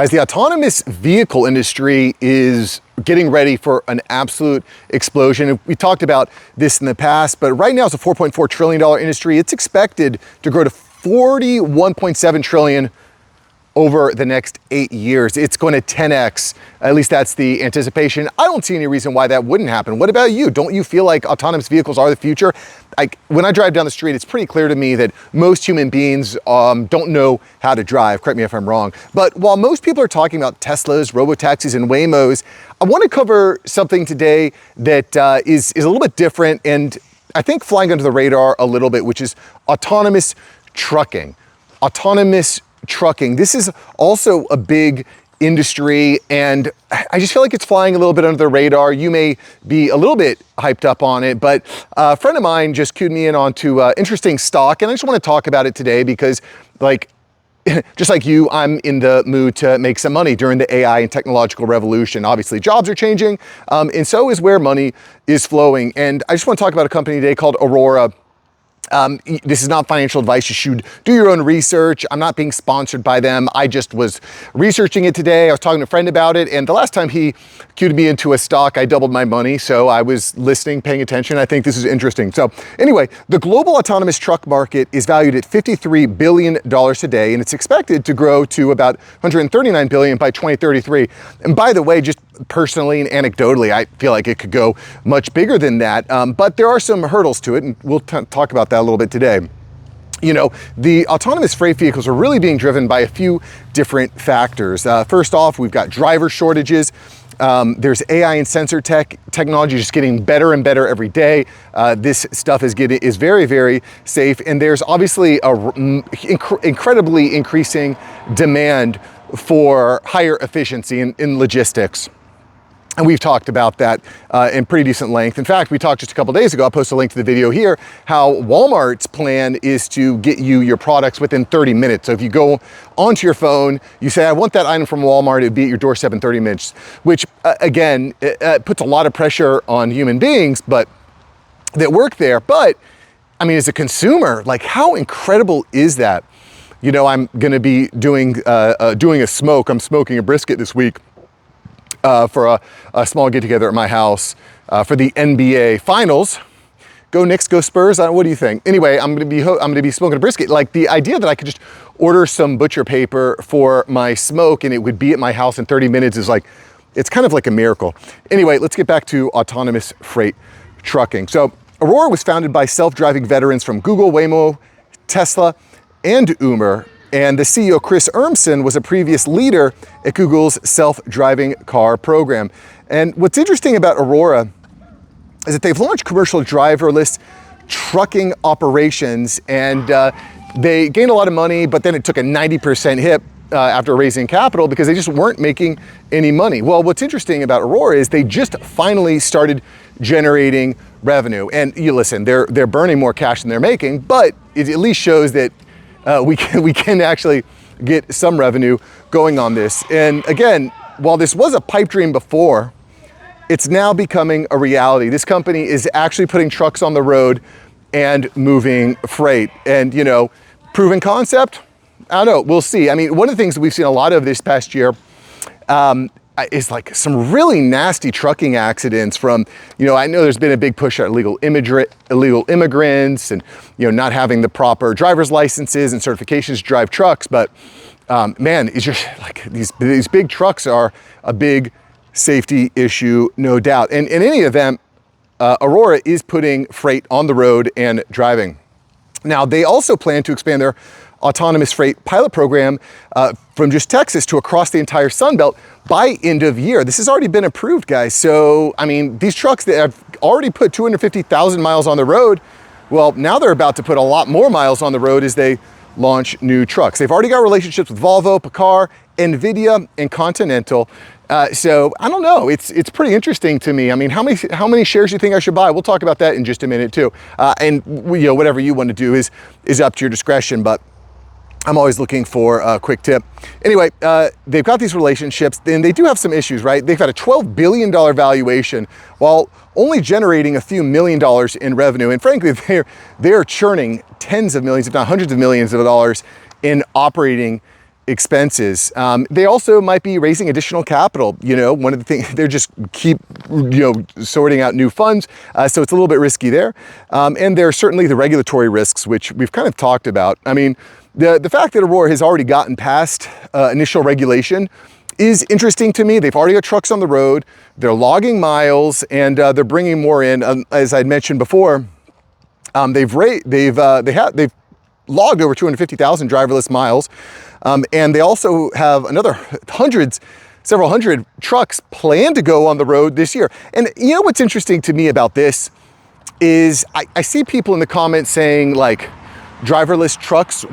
As the autonomous vehicle industry is getting ready for an absolute explosion. We talked about this in the past, but right now it's a $4.4 trillion industry. It's expected to grow to $41.7 trillion over the next 8 years. It's going to 10x. At least that's the anticipation. I don't see any reason why that wouldn't happen. What about you? Don't you feel like autonomous vehicles are the future? When I drive down the street, it's pretty clear to me that most human beings don't know how to drive. Correct me if I'm wrong. But while most people are talking about Teslas, robo-taxis, and Waymos, I want to cover something today that is a little bit different and I think flying under the radar a little bit, which is autonomous trucking. Autonomous trucking. This is also a big industry and I just feel like it's flying a little bit under the radar. You may be a little bit hyped up on it, but a friend of mine just cued me in onto interesting stock and I just want to talk about it today because just like you, I'm in the mood to make some money during the AI and technological revolution. Obviously jobs are changing and so is where money is flowing. And I just want to talk about a company today called Aurora. This is not financial advice. You should do your own research. I'm not being sponsored by them. I just was researching it today. I was talking to a friend about it. And the last time he cued me into a stock, I doubled my money. So I was listening, paying attention. I think this is interesting. So anyway, the global autonomous truck market is valued at $53 billion today, and it's expected to grow to about $139 billion by 2033. And by the way, just personally and anecdotally, I feel like it could go much bigger than that. But there are some hurdles to it, and we'll talk about that a little bit today. You know, the autonomous freight vehicles are really being driven by a few different factors. First off, we've got driver shortages. There's AI and sensor technology just getting better and better every day. This stuff is very, very safe. And there's obviously a incredibly increasing demand for higher efficiency in logistics. And we've talked about that in pretty decent length. In fact, we talked just a couple days ago, I'll post a link to the video here, how Walmart's plan is to get you your products within 30 minutes. So if you go onto your phone, you say, I want that item from Walmart, it'd be at your doorstep in 30 minutes, which again, puts a lot of pressure on human beings that work there. But I mean, as a consumer, like how incredible is that? You know, I'm gonna be doing a smoke. I'm smoking a brisket this week. For a small get-together at my house for the NBA Finals. Go Knicks, go Spurs. What do you think? Anyway, I'm gonna be smoking a brisket. Like the idea that I could just order some butcher paper for my smoke and it would be at my house in 30 minutes is like, it's kind of like a miracle. Anyway, let's get back to autonomous freight trucking. So Aurora was founded by self-driving veterans from Google, Waymo, Tesla, and Uber. And the CEO, Chris Urmson, was a previous leader at Google's self-driving car program. And what's interesting about Aurora is that they've launched commercial driverless trucking operations and they gained a lot of money, but then it took a 90% hit after raising capital because they just weren't making any money. Well, what's interesting about Aurora is they just finally started generating revenue. And you listen, they're burning more cash than they're making, but it at least shows that we can actually get some revenue going on this. And again, while this was a pipe dream before, it's now becoming a reality. This company is actually putting trucks on the road and moving freight. And you know, proven concept? I don't know, we'll see. I mean, one of the things that we've seen a lot of this past year is like some really nasty trucking accidents from, you know, I know there's been a big push at illegal immigrants and, you know, not having the proper driver's licenses and certifications to drive trucks. But man, it's just like these big trucks are a big safety issue, no doubt. And in any event, Aurora is putting freight on the road and driving. Now, they also plan to expand their autonomous freight pilot program from just Texas to across the entire Sun Belt by end of year. This has already been approved, guys. So, I mean, these trucks that have already put 250,000 miles on the road, well, now they're about to put a lot more miles on the road as they launch new trucks. They've already got relationships with Volvo, Picard, Nvidia, and Continental. So I don't know, it's pretty interesting to me. I mean, how many shares do you think I should buy? We'll talk about that in just a minute too. And you know, whatever you want to do is up to your discretion, but I'm always looking for a quick tip. Anyway, they've got these relationships and they do have some issues, right? They've got a $12 billion valuation while only generating a few $1 million in revenue. And frankly, they're churning tens of millions, if not hundreds of millions of dollars in operating expenses. They also might be raising additional capital. You know, one of the things, they're just keep, sorting out new funds. So it's a little bit risky there. And there are certainly the regulatory risks, which we've kind of talked about. I mean, the fact that Aurora has already gotten past initial regulation is interesting to me. They've already got trucks on the road, they're logging miles, and they're bringing more in. As I'd mentioned before, they've logged over 250,000 driverless miles, and they also have another several hundred trucks planned to go on the road this year. And you know what's interesting to me about this is I see people in the comments saying like driverless trucks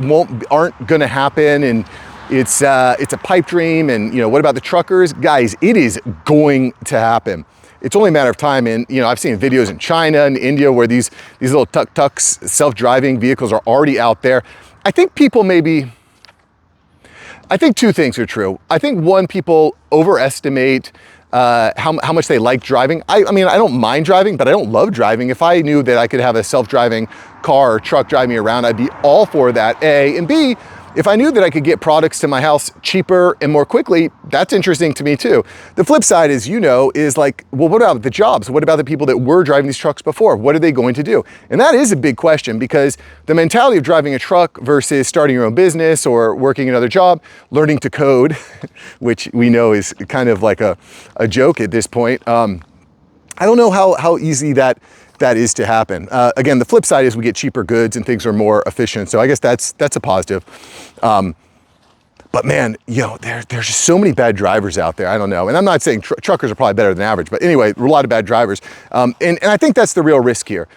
aren't going to happen, and it's a pipe dream, and what about the truckers? Guys, it is going to happen. It's only a matter of time. And I've seen videos in China and India where these little tuk-tuks, self-driving vehicles are already out there. I think two things are true. I think one, people overestimate how much they like driving. I mean, I don't mind driving, but I don't love driving. If I knew that I could have a self-driving car or truck drive me around, I'd be all for that, A. And B, if I knew that I could get products to my house cheaper and more quickly, that's interesting to me too. The flip side is, is like, well, what about the jobs? What about the people that were driving these trucks before? What are they going to do? And that is a big question, because the mentality of driving a truck versus starting your own business or working another job, learning to code, which we know is kind of like a joke at this point. I don't know how easy that is to happen. Again, the flip side is we get cheaper goods and things are more efficient. So I guess that's a positive. But man, there's just so many bad drivers out there. I don't know. And I'm not saying truckers are probably better than average, but anyway, a lot of bad drivers. And I think that's the real risk here.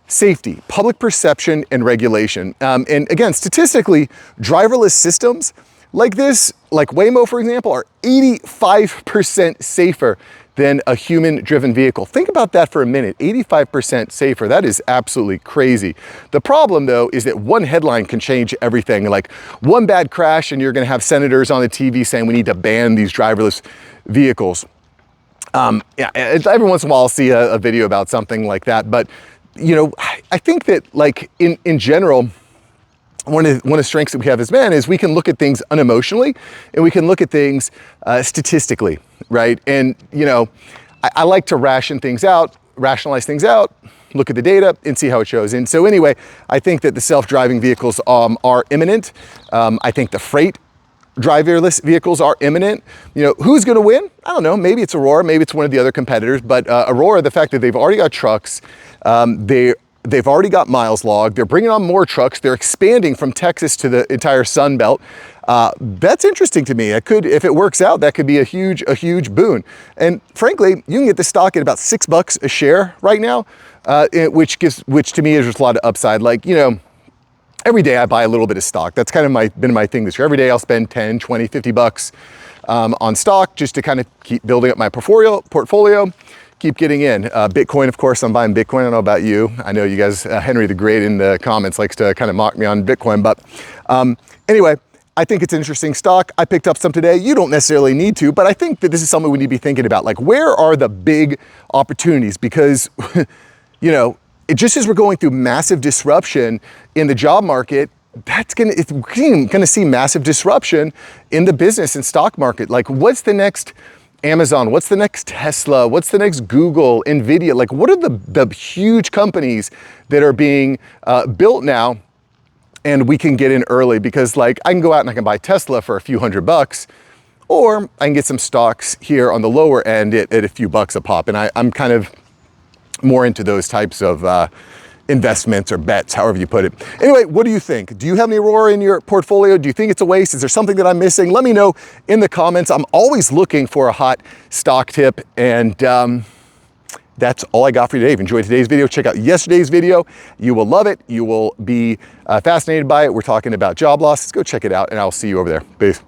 Safety, public perception, and regulation. And again, statistically, driverless systems like this, like Waymo, for example, are 85% safer than a human-driven vehicle. Think about that for a minute, 85% safer. That is absolutely crazy. The problem, though, is that one headline can change everything. Like one bad crash and you're gonna have senators on the TV saying we need to ban these driverless vehicles. Every once in a while I'll see a video about something like that. But, I think that like in general, one of the strengths that we have as men is we can look at things unemotionally, and we can look at things statistically, right? And I like to rationalize things out, look at the data, and see how it shows. And so anyway, I think that the self-driving vehicles are imminent. I think the freight driverless vehicles are imminent. Who's going to win? I don't know. Maybe it's Aurora, maybe it's one of the other competitors. But Aurora, the fact that they've already got trucks, they've already got miles logged. They're bringing on more trucks. They're expanding from Texas to the entire Sun Belt. That's interesting to me. If it works out, that could be a huge boon. And frankly, you can get the stock at about $6 a share right now, which to me is just a lot of upside. Like, every day I buy a little bit of stock. That's kind of been my thing this year. Every day I'll spend 10, 20, $50 on stock just to kind of keep building up my portfolio. Keep getting in. Bitcoin, of course, I'm buying Bitcoin. I don't know about you. I know you guys, Henry the Great in the comments likes to kind of mock me on Bitcoin. But anyway, I think it's an interesting stock. I picked up some today. You don't necessarily need to, but I think that this is something we need to be thinking about. Like, where are the big opportunities? Because, just as we're going through massive disruption in the job market, we're gonna see massive disruption in the business and stock market. Like, what's the next Amazon? What's the next Tesla? What's the next Google, Nvidia? Like, what are the huge companies that are being built now? And we can get in early, because like I can go out and I can buy Tesla for a few $100, or I can get some stocks here on the lower end at a few bucks a pop. And I'm kind of more into those types of investments or bets, however you put it. Anyway, what do you think? Do you have any Aurora in your portfolio? Do you think it's a waste? Is there something that I'm missing? Let me know in the comments. I'm always looking for a hot stock tip. And that's all I got for you today. If you enjoyed today's video, check out yesterday's video. You will love it. You will be fascinated by it. We're talking about job losses. Go check it out, and I'll see you over there. Peace.